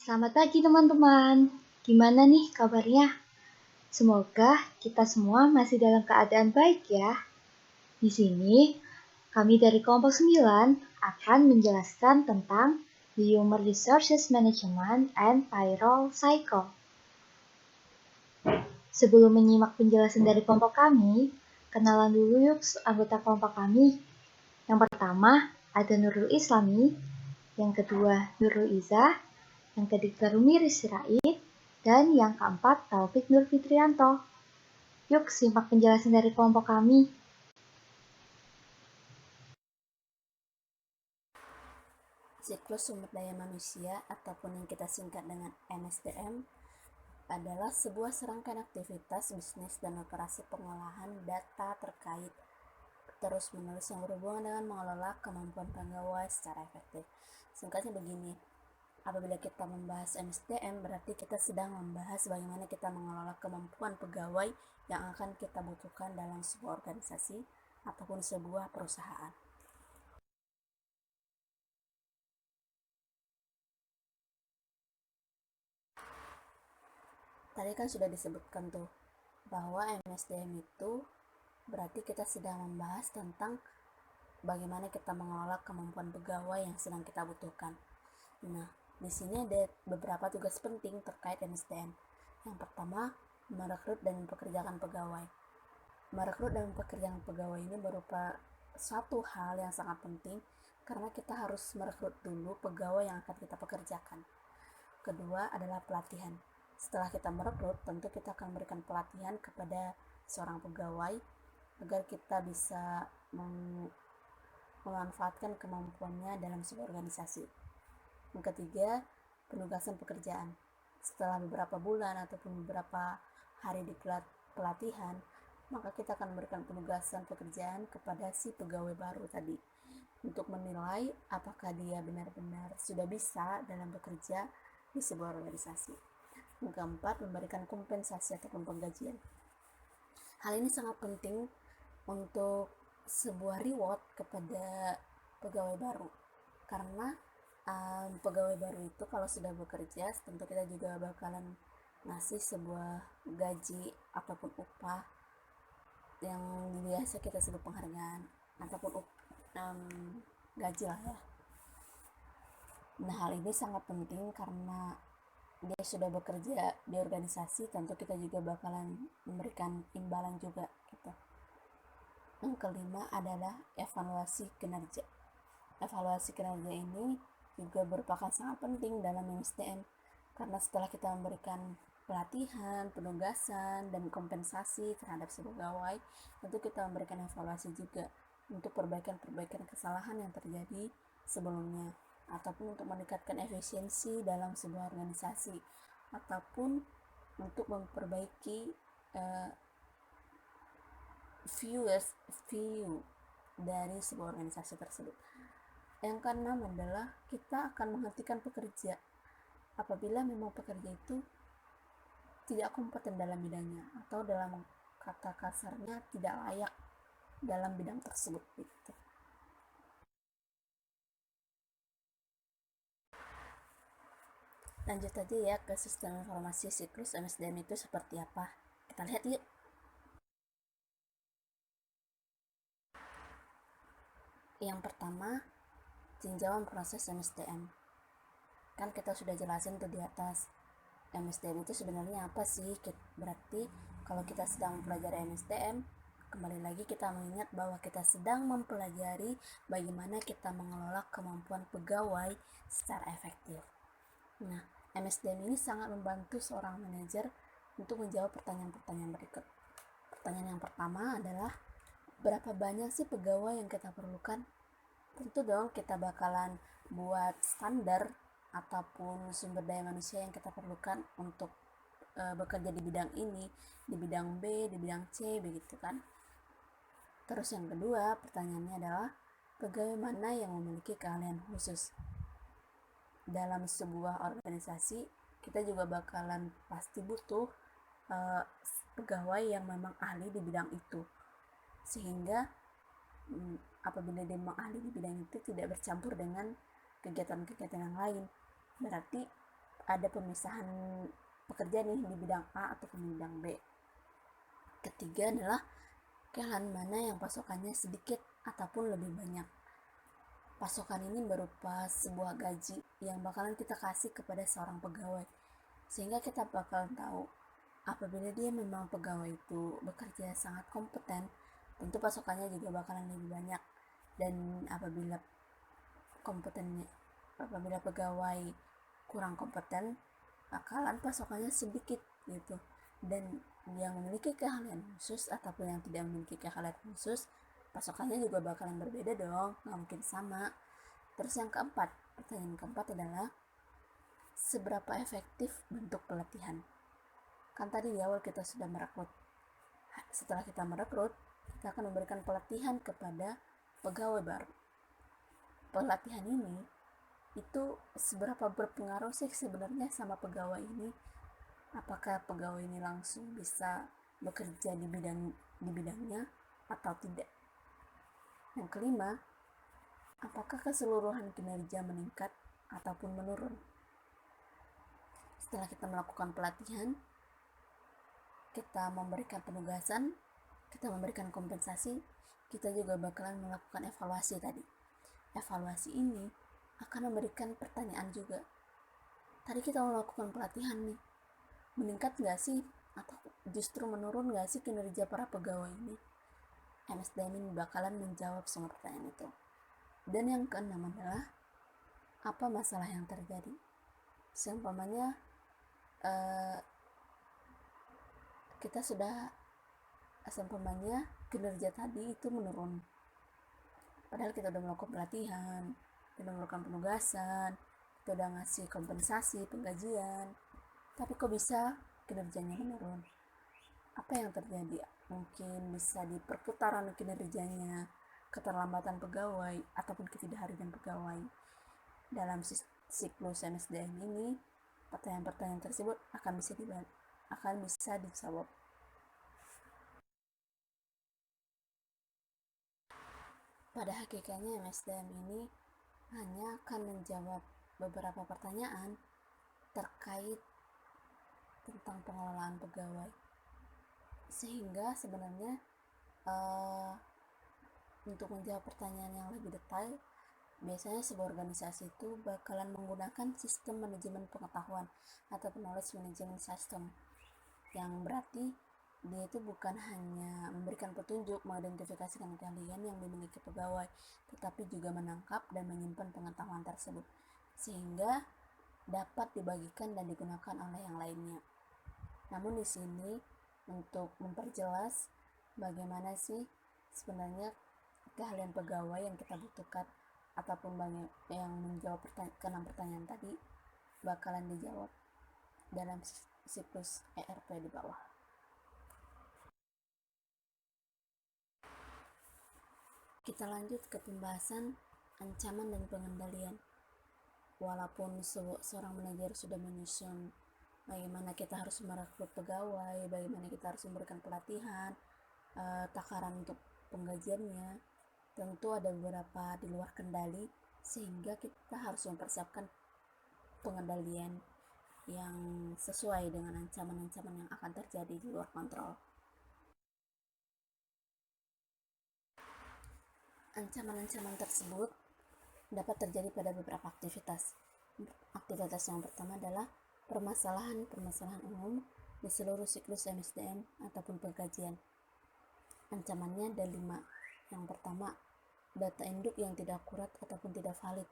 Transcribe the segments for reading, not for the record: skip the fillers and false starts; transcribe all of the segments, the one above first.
Selamat pagi teman-teman. Gimana nih kabarnya? Semoga kita semua masih dalam keadaan baik ya. Di sini, kami dari kelompok 9 akan menjelaskan tentang the Human Resources Management and Payroll Cycle. Sebelum menyimak penjelasan dari kelompok kami, kenalan dulu yuk anggota kelompok kami. Yang pertama ada Nurul Islami, yang kedua Nurul Izzah, yang ketiga Rumi Rizrait, dan yang keempat Taufik Nur Fitrianto. Yuk simak penjelasan dari kelompok kami. Siklus sumber daya manusia ataupun yang kita singkat dengan MSDM adalah sebuah serangkaian aktivitas bisnis dan operasi pengolahan data terkait terus-menerus yang berhubungan dengan mengelola kemampuan pegawai secara efektif. Singkatnya begini, apabila kita membahas MSDM berarti kita sedang membahas bagaimana kita mengelola kemampuan pegawai yang akan kita butuhkan dalam sebuah organisasi ataupun sebuah perusahaan. Tadi kan sudah disebutkan tuh bahwa MSDM itu berarti kita sedang membahas tentang bagaimana kita mengelola kemampuan pegawai yang sedang kita butuhkan. Nah, di sini ada beberapa tugas penting terkait MSDM. Yang pertama, merekrut dan mempekerjakan pegawai. Merekrut dan mempekerjakan pegawai ini berupa satu hal yang sangat penting karena kita harus merekrut dulu pegawai yang akan kita pekerjakan. Kedua adalah pelatihan. Setelah kita merekrut, tentu kita akan memberikan pelatihan kepada seorang pegawai agar kita bisa memanfaatkan kemampuannya dalam sebuah organisasi. Yang ketiga, penugasan pekerjaan. Setelah beberapa bulan ataupun beberapa hari di pelatihan, maka kita akan memberikan penugasan pekerjaan kepada si pegawai baru tadi untuk menilai apakah dia benar-benar sudah bisa dalam bekerja di sebuah organisasi. Yang keempat, memberikan kompensasi ataupun penggajian. Hal ini sangat penting untuk sebuah reward kepada pegawai baru karena pegawai baru itu kalau sudah bekerja tentu kita juga bakalan ngasih sebuah gaji ataupun upah yang biasa kita sebut penghargaan ataupun gaji lah ya. Nah, hal ini sangat penting karena dia sudah bekerja di organisasi, tentu kita juga bakalan memberikan imbalan juga gitu. Yang kelima adalah evaluasi kinerja. Evaluasi kinerja ini juga merupakan sangat penting dalam MSDM karena setelah kita memberikan pelatihan, penugasan, dan kompensasi terhadap si pegawai, tentu kita memberikan evaluasi juga untuk perbaikan kesalahan yang terjadi sebelumnya ataupun untuk meningkatkan efisiensi dalam sebuah organisasi ataupun untuk memperbaiki view dari sebuah organisasi tersebut. Yang keenam adalah kita akan menghentikan pekerja apabila memang pekerja itu tidak kompeten dalam bidangnya atau dalam kata kasarnya tidak layak dalam bidang tersebut gitu. Lanjut aja ya ke sistem informasi siklus MSDM itu seperti apa. Kita lihat yuk. Yang pertama, tinjauan proses MSDM. Kan kita sudah jelasin tuh di atas, MSDM itu sebenarnya apa sih? Berarti kalau kita sedang mempelajari MSDM, kembali lagi kita mengingat bahwa kita sedang mempelajari bagaimana kita mengelola kemampuan pegawai secara efektif. Nah, MSDM ini sangat membantu seorang manajer untuk menjawab pertanyaan-pertanyaan berikut. Pertanyaan yang pertama adalah, berapa banyak sih pegawai yang kita perlukan? Tentu dong kita bakalan buat standar ataupun sumber daya manusia yang kita perlukan untuk bekerja di bidang ini, di bidang B, di bidang C, begitu kan. Terus yang kedua, pertanyaannya adalah, pegawai mana yang memiliki keahlian khusus? Dalam sebuah organisasi, kita juga bakalan pasti butuh pegawai yang memang ahli di bidang itu. Sehingga apabila dia memang ahli di bidang itu tidak bercampur dengan kegiatan-kegiatan yang lain, berarti ada pemisahan pekerja nih di bidang A ataupun di bidang B. Ketiga adalah keahlian mana yang pasokannya sedikit ataupun lebih banyak. Pasokan ini berupa sebuah gaji yang bakalan kita kasih kepada seorang pegawai, sehingga kita bakalan tahu apabila dia memang pegawai itu bekerja sangat kompeten, tentu pasokannya juga bakalan lebih banyak. Dan apabila pegawai kurang kompeten, bakalan pasokannya sedikit gitu. Dan yang memiliki keahlian khusus ataupun yang tidak memiliki keahlian khusus, pasokannya juga bakalan berbeda dong, nggak mungkin sama. Terus yang keempat, pertanyaan keempat adalah seberapa efektif bentuk pelatihan. Kan tadi di awal kita sudah merekrut. Setelah kita merekrut, kita akan memberikan pelatihan kepada pegawai baru. Pelatihan ini itu seberapa berpengaruh sih sebenarnya sama pegawai ini? Apakah pegawai ini langsung bisa bekerja di bidangnya atau tidak? Yang kelima, apakah keseluruhan kinerja meningkat ataupun menurun? Setelah kita melakukan pelatihan, kita memberikan penugasan, kita memberikan kompensasi, kita juga bakalan melakukan evaluasi tadi. Evaluasi ini akan memberikan pertanyaan juga. Tadi kita melakukan pelatihan nih, meningkat nggak sih atau justru menurun nggak sih kinerja para pegawai ini? MSDM ini bakalan menjawab semua pertanyaan itu. Dan yang keenam adalah apa masalah yang terjadi. Seumpamanya kita sudah seumpamanya kinerja tadi itu menurun, padahal kita udah melakukan pelatihan, kita udah melakukan penugasan, kita udah ngasih kompensasi, penggajian, tapi kok bisa kinerjanya menurun? Apa yang terjadi? Mungkin bisa di perputaran kinerjanya, keterlambatan pegawai, ataupun ketidakhadiran pegawai. Dalam siklus MSDM ini, pertanyaan-pertanyaan tersebut akan bisa dijawab. Pada hakikatnya MSDM ini hanya akan menjawab beberapa pertanyaan terkait tentang pengelolaan pegawai, sehingga sebenarnya untuk menjawab pertanyaan yang lebih detail, biasanya sebuah organisasi itu bakalan menggunakan sistem manajemen pengetahuan atau knowledge management system, yang berarti dia itu bukan hanya memberikan petunjuk mengidentifikasikan keahlian yang dimiliki pegawai, tetapi juga menangkap dan menyimpan pengetahuan tersebut sehingga dapat dibagikan dan digunakan oleh yang lainnya. Namun di sini untuk memperjelas bagaimana sih sebenarnya keahlian pegawai yang kita butuhkan ataupun yang menjawab keenam pertanyaan tadi bakalan dijawab dalam siklus ERP di bawah. Kita lanjut ke pembahasan ancaman dan pengendalian. Walaupun seorang manajer sudah menyusun bagaimana kita harus merekrut pegawai, bagaimana kita harus memberikan pelatihan, takaran untuk penggajiannya, tentu ada beberapa di luar kendali, sehingga kita harus mempersiapkan pengendalian yang sesuai dengan ancaman-ancaman yang akan terjadi di luar kontrol. Ancaman-ancaman tersebut dapat terjadi pada beberapa aktivitas. Aktivitas yang pertama adalah permasalahan umum di seluruh siklus MSDM ataupun pengkajian. Ancamannya ada 5. Yang pertama, data induk yang tidak akurat ataupun tidak valid.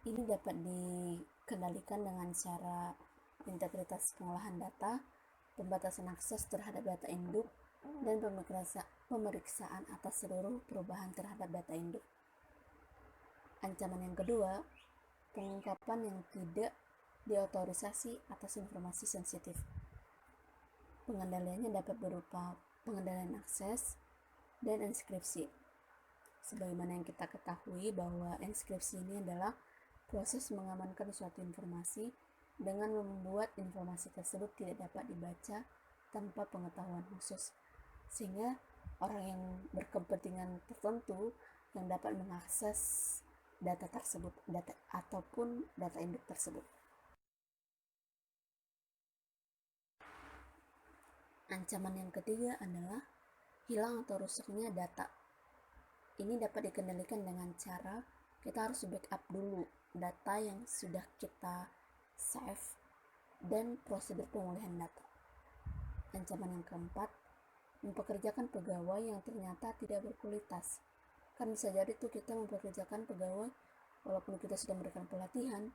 Ini dapat dikendalikan dengan cara integritas pengolahan data, pembatasan akses terhadap data induk, dan pemeriksaan atas seluruh perubahan terhadap data induk. Ancaman yang kedua, pengungkapan yang tidak diautorisasi atas informasi sensitif. Pengendaliannya dapat berupa pengendalian akses dan enskripsi. Sebagaimana yang kita ketahui bahwa enskripsi ini adalah proses mengamankan suatu informasi dengan membuat informasi tersebut tidak dapat dibaca tanpa pengetahuan khusus, sehingga orang yang berkepentingan tertentu yang dapat mengakses data tersebut, data ataupun data induk tersebut. Ancaman yang ketiga adalah hilang atau rusaknya data. Ini dapat dikendalikan dengan cara kita harus backup dulu data yang sudah kita save dan prosedur pemulihan data. Ancaman yang keempat, mempekerjakan pegawai yang ternyata tidak berkualitas. Kan bisa jadi tuh kita mempekerjakan pegawai walaupun kita sudah memberikan pelatihan,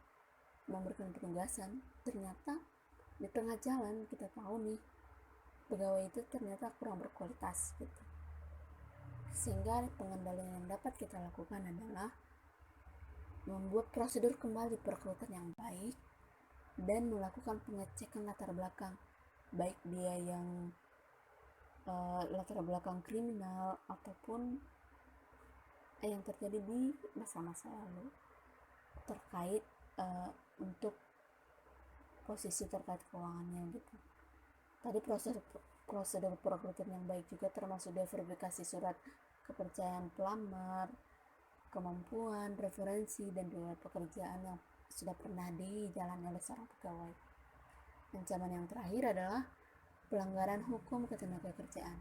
memberikan penugasan, ternyata di tengah jalan kita tahu nih pegawai itu ternyata kurang berkualitas gitu. Sehingga pengendalian yang dapat kita lakukan adalah membuat prosedur kembali perekrutan yang baik dan melakukan pengecekan latar belakang, baik dia yang latar belakang kriminal ataupun yang terjadi di masa-masa lalu terkait untuk posisi terkait keuangannya gitu. Tadi prosedur perekrutan yang baik juga termasuk verifikasi surat kepercayaan pelamar, kemampuan, referensi, dan riwayat pekerjaan yang sudah pernah dijalani oleh seorang pegawai. Ancaman yang terakhir adalah pelanggaran hukum ketenagakerjaan.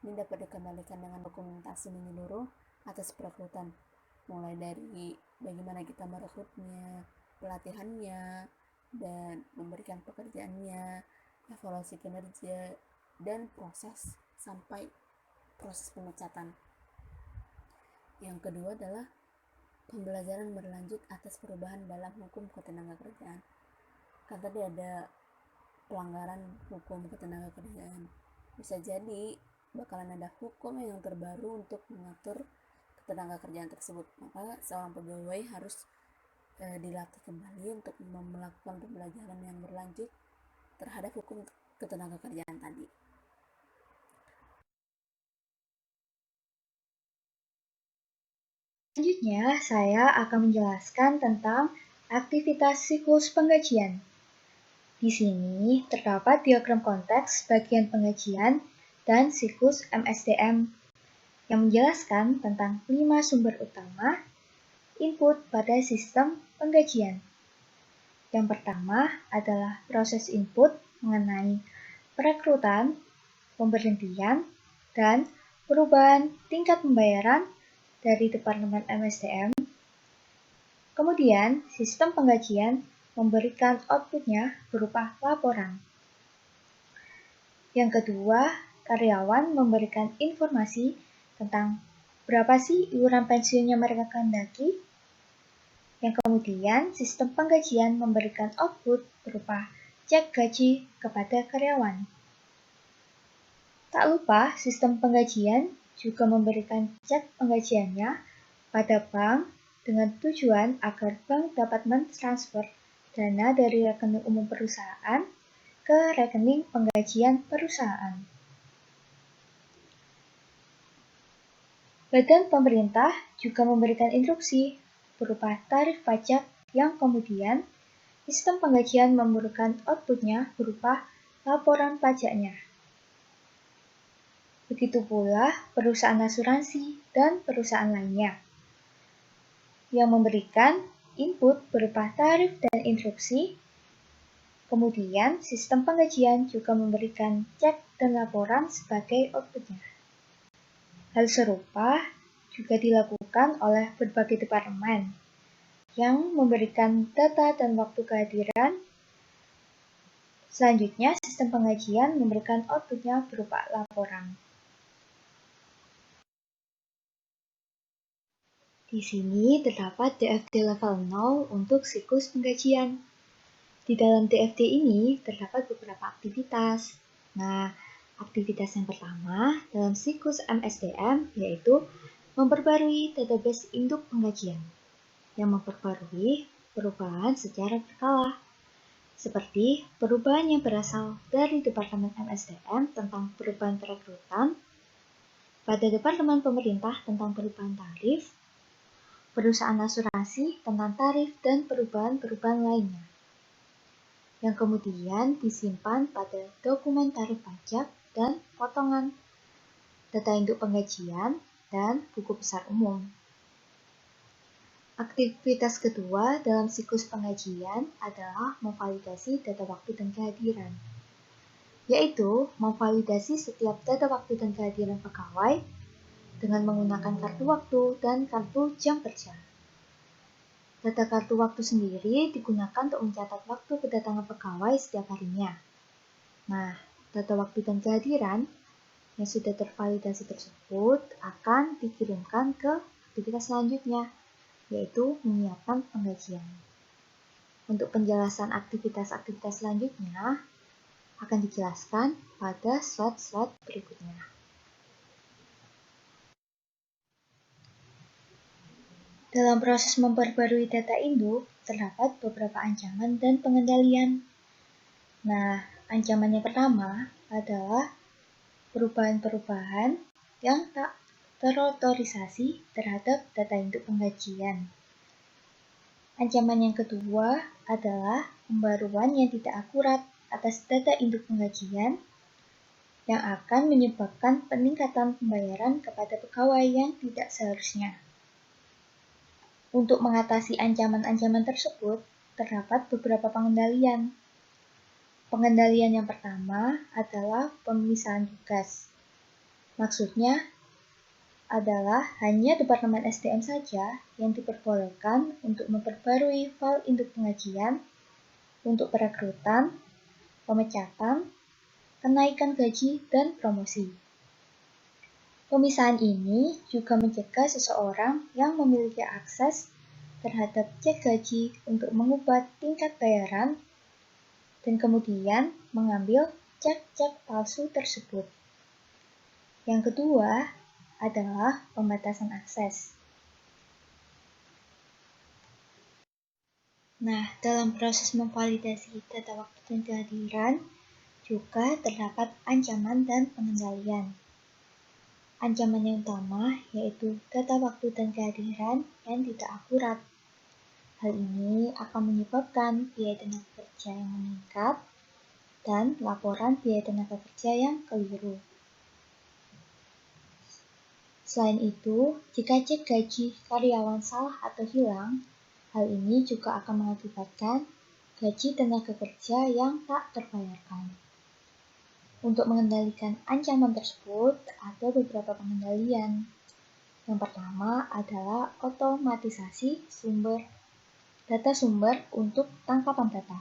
Ini dapat dikendalikan dengan dokumentasi menyeluruh atas perekrutan, mulai dari bagaimana kita merekrutnya, pelatihannya, dan memberikan pekerjaannya, evaluasi kinerja, dan proses sampai proses pemecatan. Yang kedua adalah pembelajaran berlanjut atas perubahan dalam hukum ketenagakerjaan. Kan tadi ada pelanggaran hukum ketenagakerjaan. Bisa jadi bakalan ada hukum yang terbaru untuk mengatur ketenagakerjaan tersebut. Maka seorang pegawai harus dilatih kembali untuk melakukan pembelajaran yang berlanjut terhadap hukum ketenagakerjaan tadi. Selanjutnya, saya akan menjelaskan tentang aktivitas siklus penggajian. Di sini terdapat diagram konteks bagian penggajian dan siklus MSDM yang menjelaskan tentang 5 sumber utama input pada sistem penggajian. Yang pertama adalah proses input mengenai perekrutan, pemberhentian, dan perubahan tingkat pembayaran dari Departemen MSDM. Kemudian, sistem penggajian memberikan outputnya berupa laporan. Yang kedua, karyawan memberikan informasi tentang berapa sih iuran pensiunnya mereka kehendaki. Yang kemudian, sistem penggajian memberikan output berupa cek gaji kepada karyawan. Tak lupa, sistem penggajian juga memberikan cek penggajiannya pada bank dengan tujuan agar bank dapat mentransfer dana dari rekening umum perusahaan ke rekening penggajian perusahaan. Badan pemerintah juga memberikan instruksi berupa tarif pajak yang kemudian sistem penggajian memberikan outputnya berupa laporan pajaknya. Begitu pula perusahaan asuransi dan perusahaan lainnya yang memberikan input berupa tarif dan instruksi. Kemudian sistem penggajian juga memberikan cek dan laporan sebagai outputnya. Hal serupa juga dilakukan oleh berbagai departemen yang memberikan data dan waktu kehadiran. Selanjutnya, sistem penggajian memberikan outputnya berupa laporan. Di sini terdapat DFD level 0 untuk siklus penggajian. Di dalam DFD ini terdapat beberapa aktivitas. Nah, aktivitas yang pertama dalam siklus MSDM yaitu memperbarui database induk penggajian yang memperbarui perubahan secara berkala, seperti perubahan yang berasal dari Departemen MSDM tentang perubahan perekrutan, pada Departemen Pemerintah tentang perubahan tarif, perusahaan asuransi tentang tarif dan perubahan-perubahan lainnya, yang kemudian disimpan pada dokumen tarif pajak dan potongan, data induk penggajian, dan buku besar umum. Aktivitas kedua dalam siklus penggajian adalah memvalidasi data waktu dan kehadiran, yaitu memvalidasi setiap data waktu dan kehadiran pegawai dengan menggunakan kartu waktu dan kartu jam kerja. Data kartu waktu sendiri digunakan untuk mencatat waktu kedatangan pegawai setiap harinya. Nah, data waktu dan kehadiran yang sudah tervalidasi tersebut akan dikirimkan ke aktivitas selanjutnya, yaitu menyiapkan penggajian. Untuk penjelasan aktivitas-aktivitas selanjutnya akan dijelaskan pada slide-slide berikutnya. Dalam proses memperbarui data induk, terdapat beberapa ancaman dan pengendalian. Nah, ancaman yang pertama adalah perubahan-perubahan yang tak terotorisasi terhadap data induk penggajian. Ancaman yang kedua adalah pembaruan yang tidak akurat atas data induk penggajian yang akan menyebabkan peningkatan pembayaran kepada pegawai yang tidak seharusnya. Untuk mengatasi ancaman-ancaman tersebut, terdapat beberapa pengendalian. Pengendalian yang pertama adalah pemisahan tugas. Maksudnya adalah hanya Departemen SDM saja yang diperbolehkan untuk memperbarui file induk penggajian untuk perekrutan, pemecatan, kenaikan gaji, dan promosi. Pemisahan ini juga mencegah seseorang yang memiliki akses terhadap cek gaji untuk mengubah tingkat bayaran dan kemudian mengambil cek-cek palsu tersebut. Yang kedua adalah pembatasan akses. Nah, dalam proses memvalidasi data waktu dan kehadiran juga terdapat ancaman dan pengendalian. Ancaman yang utama yaitu data waktu dan kehadiran yang tidak akurat. Hal ini akan menyebabkan biaya tenaga kerja yang meningkat dan laporan biaya tenaga kerja yang keliru. Selain itu, jika cek gaji karyawan salah atau hilang, hal ini juga akan mengakibatkan gaji tenaga kerja yang tak terbayarkan. Untuk mengendalikan ancaman tersebut, ada beberapa pengendalian. Yang pertama adalah otomatisasi data sumber untuk tangkapan data.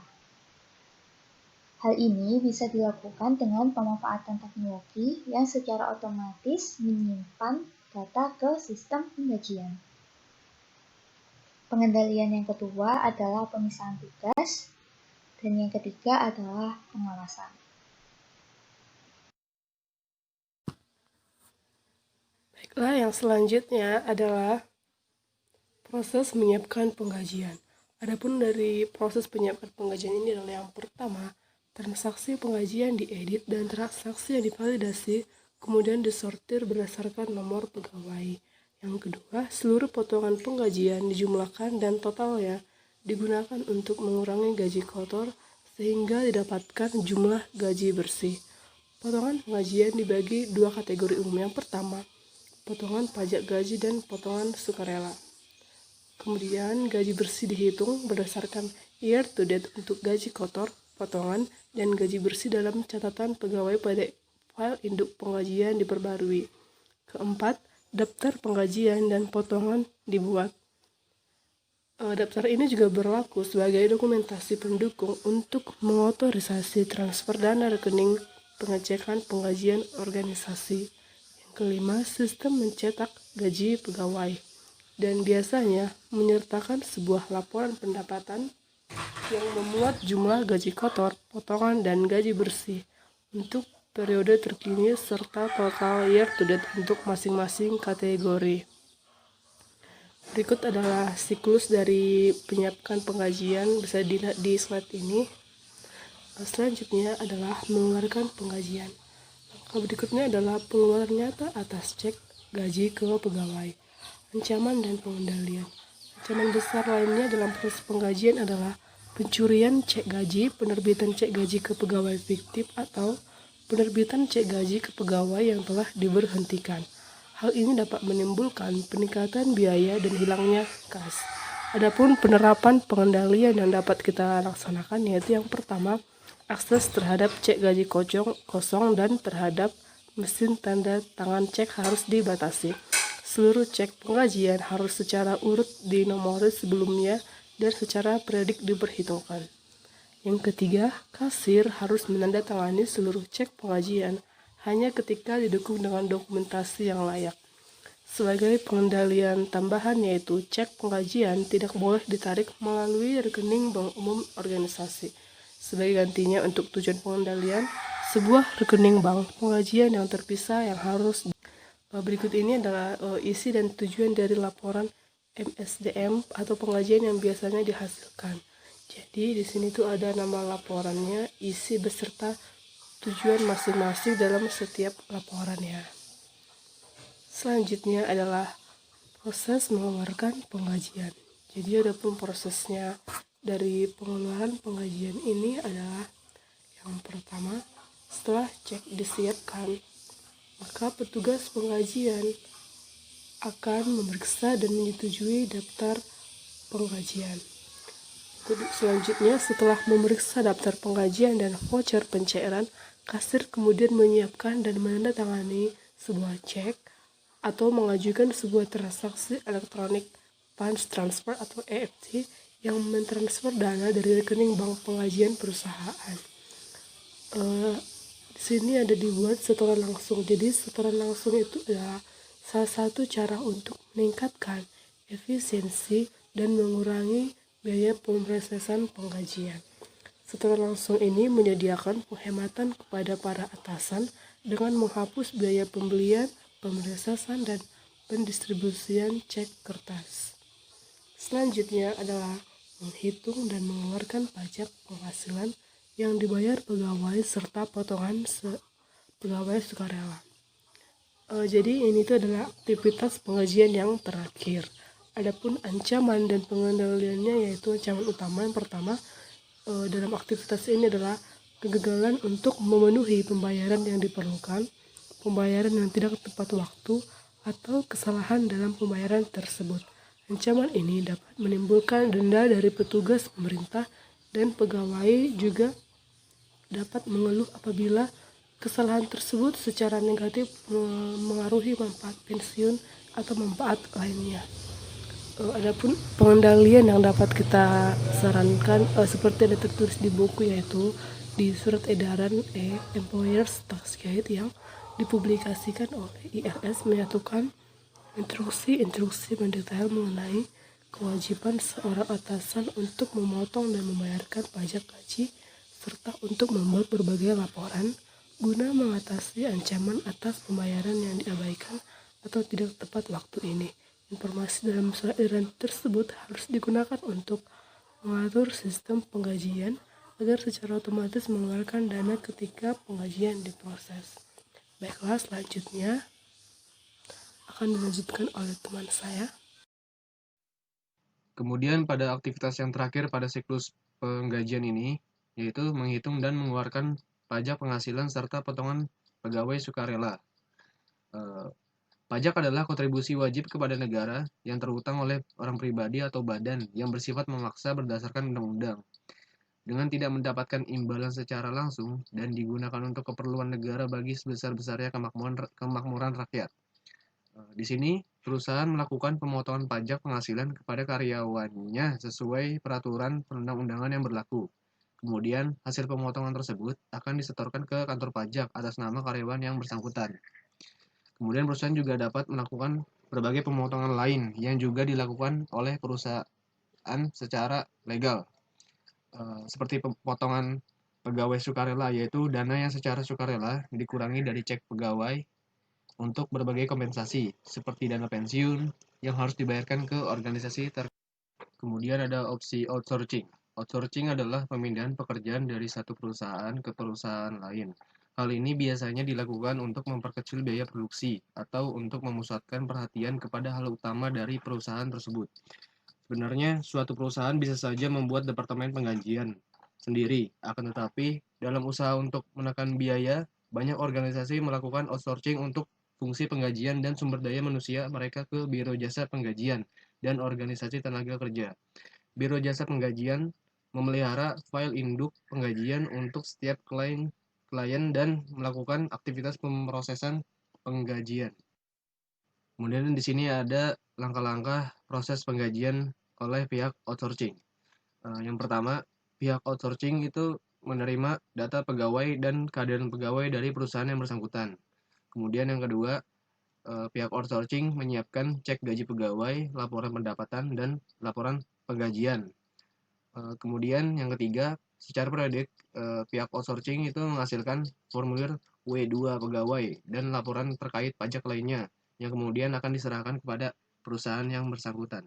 Hal ini bisa dilakukan dengan pemanfaatan teknologi yang secara otomatis menyimpan data ke sistem penggajian. Pengendalian yang kedua adalah pemisahan tugas, dan yang ketiga adalah pengawasan. Baiklah, yang selanjutnya adalah proses menyiapkan penggajian. Adapun dari proses penyiapan penggajian ini adalah yang pertama, transaksi penggajian diedit dan transaksi yang divalidasi kemudian disortir berdasarkan nomor pegawai. Yang kedua, seluruh potongan penggajian dijumlahkan dan totalnya digunakan untuk mengurangi gaji kotor sehingga didapatkan jumlah gaji bersih. Potongan penggajian dibagi dua kategori umum. Yang pertama, potongan pajak gaji dan potongan sukarela. Kemudian gaji bersih dihitung berdasarkan year to date untuk gaji kotor, potongan, dan gaji bersih dalam catatan pegawai pada file induk penggajian diperbarui. Keempat, daftar penggajian dan potongan dibuat. Daftar ini juga berlaku sebagai dokumentasi pendukung untuk mengotorisasi transfer dana rekening pengecekan penggajian organisasi. Kelima, sistem mencetak gaji pegawai dan biasanya menyertakan sebuah laporan pendapatan yang memuat jumlah gaji kotor, potongan, dan gaji bersih untuk periode terkini serta total year to date untuk masing-masing kategori. Berikut adalah siklus dari penyiapkan penggajian, bisa dilihat di slide ini. Selanjutnya adalah mengeluarkan penggajian. Berikutnya adalah pengeluaran nyata atas cek gaji ke pegawai. Ancaman dan pengendalian. Ancaman besar lainnya dalam proses penggajian adalah pencurian cek gaji, penerbitan cek gaji ke pegawai fiktif, atau penerbitan cek gaji ke pegawai yang telah diberhentikan. Hal ini dapat menimbulkan peningkatan biaya dan hilangnya kas. Adapun penerapan pengendalian yang dapat kita laksanakan yaitu yang pertama, Akses terhadap cek gaji kosong dan terhadap mesin tanda tangan cek harus dibatasi. Seluruh cek penggajian harus secara urut dinomori sebelumnya dan secara periodik diperhitungkan. Yang ketiga, kasir harus menandatangani seluruh cek penggajian hanya ketika didukung dengan dokumentasi yang layak. Sebagai pengendalian tambahan yaitu cek penggajian tidak boleh ditarik melalui rekening bank umum organisasi. Sebagai gantinya untuk tujuan pengendalian, sebuah rekening bank penggajian yang terpisah yang harus berikut ini adalah isi dan tujuan dari laporan MSDM atau penggajian yang biasanya dihasilkan. Jadi di sini tuh ada nama laporannya, isi beserta tujuan masing-masing dalam setiap laporannya. Selanjutnya adalah proses mengeluarkan penggajian. Jadi adapun prosesnya dari pengeluaran penggajian ini adalah yang pertama, setelah cek disiapkan, maka petugas penggajian akan memeriksa dan menyetujui daftar penggajian. Selanjutnya, setelah memeriksa daftar penggajian dan voucher pencairan, kasir kemudian menyiapkan dan menandatangani sebuah cek atau mengajukan sebuah transaksi elektronik funds transfer atau EFT yang mentransfer dana dari rekening bank penggajian perusahaan. Di sini ada dibuat setoran langsung. Jadi setoran langsung itu adalah salah satu cara untuk meningkatkan efisiensi dan mengurangi biaya pemrosesan penggajian. Setoran langsung ini menyediakan penghematan kepada para atasan dengan menghapus biaya pembelian, pemrosesan, dan pendistribusian cek kertas. Selanjutnya adalah menghitung dan mengeluarkan pajak penghasilan yang dibayar pegawai serta potongan pegawai sukarela. Jadi ini tuh adalah aktivitas penggajian yang terakhir. Adapun ancaman dan pengendaliannya yaitu ancaman utama yang pertama dalam aktivitas ini adalah kegagalan untuk memenuhi pembayaran yang diperlukan, pembayaran yang tidak tepat waktu, atau kesalahan dalam pembayaran tersebut. Ancaman ini dapat menimbulkan denda dari petugas pemerintah dan pegawai juga dapat mengeluh apabila kesalahan tersebut secara negatif mengaruhi manfaat pensiun atau manfaat lainnya. Adapun pengendalian yang dapat kita sarankan seperti ada tertulis di buku yaitu di surat edaran Employers Tax Guide yang dipublikasikan oleh IRS menyatukan instruksi mendetail mengenai kewajiban seorang atasan untuk memotong dan membayarkan pajak gaji serta untuk membuat berbagai laporan guna mengatasi ancaman atas pembayaran yang diabaikan atau tidak tepat waktu ini. Informasi dalam surat edaran tersebut harus digunakan untuk mengatur sistem penggajian agar secara otomatis mengeluarkan dana ketika penggajian diproses. Baiklah, selanjutnya akan dilanjutkan oleh teman saya. Kemudian pada aktivitas yang terakhir pada siklus penggajian ini, yaitu menghitung dan mengeluarkan pajak penghasilan serta potongan pegawai sukarela. Pajak adalah kontribusi wajib kepada negara yang terhutang oleh orang pribadi atau badan yang bersifat memaksa berdasarkan undang-undang, dengan tidak mendapatkan imbalan secara langsung dan digunakan untuk keperluan negara bagi sebesar-besarnya kemakmuran rakyat. Di sini, perusahaan melakukan pemotongan pajak penghasilan kepada karyawannya sesuai peraturan perundang-undangan yang berlaku. Kemudian, hasil pemotongan tersebut akan disetorkan ke kantor pajak atas nama karyawan yang bersangkutan. Kemudian, perusahaan juga dapat melakukan berbagai pemotongan lain yang juga dilakukan oleh perusahaan secara legal. Seperti potongan pegawai sukarela, yaitu dana yang secara sukarela dikurangi dari cek pegawai untuk berbagai kompensasi, seperti dana pensiun yang harus dibayarkan ke organisasi terkait. Kemudian ada opsi outsourcing. Outsourcing adalah pemindahan pekerjaan dari satu perusahaan ke perusahaan lain. Hal ini biasanya dilakukan untuk memperkecil biaya produksi atau untuk memusatkan perhatian kepada hal utama dari perusahaan tersebut. Sebenarnya, suatu perusahaan bisa saja membuat departemen penggajian sendiri, akan tetapi dalam usaha untuk menekan biaya, banyak organisasi melakukan outsourcing untuk fungsi penggajian dan sumber daya manusia mereka ke Biro Jasa Penggajian dan organisasi tenaga kerja. Biro Jasa Penggajian memelihara file induk penggajian untuk setiap klien dan melakukan aktivitas pemrosesan penggajian. Kemudian di sini ada langkah-langkah proses penggajian oleh pihak outsourcing. Yang pertama, pihak outsourcing itu menerima data pegawai dan keadaan pegawai dari perusahaan yang bersangkutan. Kemudian yang kedua, pihak outsourcing menyiapkan cek gaji pegawai, laporan pendapatan, dan laporan penggajian. Kemudian yang ketiga, secara periodik pihak outsourcing itu menghasilkan formulir W2 pegawai dan laporan terkait pajak lainnya yang kemudian akan diserahkan kepada perusahaan yang bersangkutan.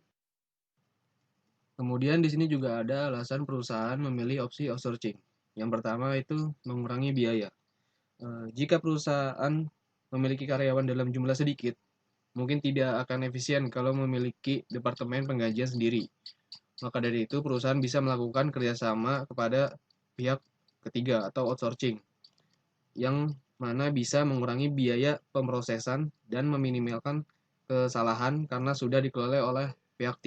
Kemudian di sini juga ada alasan perusahaan memilih opsi outsourcing. Yang pertama itu mengurangi biaya. Jika perusahaan memiliki karyawan dalam jumlah sedikit, mungkin tidak akan efisien kalau memiliki departemen penggajian sendiri. Maka dari itu, perusahaan bisa melakukan kerjasama kepada pihak ketiga atau outsourcing, yang mana bisa mengurangi biaya pemrosesan dan meminimalkan kesalahan karena sudah dikelola oleh pihak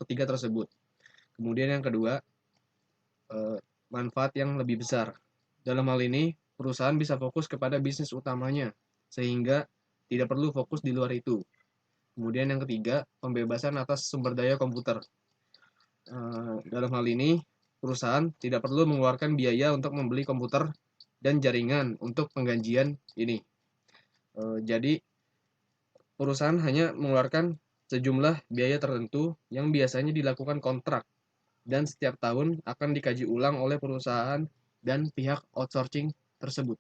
ketiga tersebut. Kemudian yang kedua, manfaat yang lebih besar. Dalam hal ini, perusahaan bisa fokus kepada bisnis utamanya, sehingga tidak perlu fokus di luar itu. Kemudian yang ketiga, pembebasan atas sumber daya komputer. Dalam hal ini, perusahaan tidak perlu mengeluarkan biaya untuk membeli komputer dan jaringan untuk penggajian ini. Jadi, perusahaan hanya mengeluarkan sejumlah biaya tertentu yang biasanya dilakukan kontrak dan setiap tahun akan dikaji ulang oleh perusahaan dan pihak outsourcing tersebut.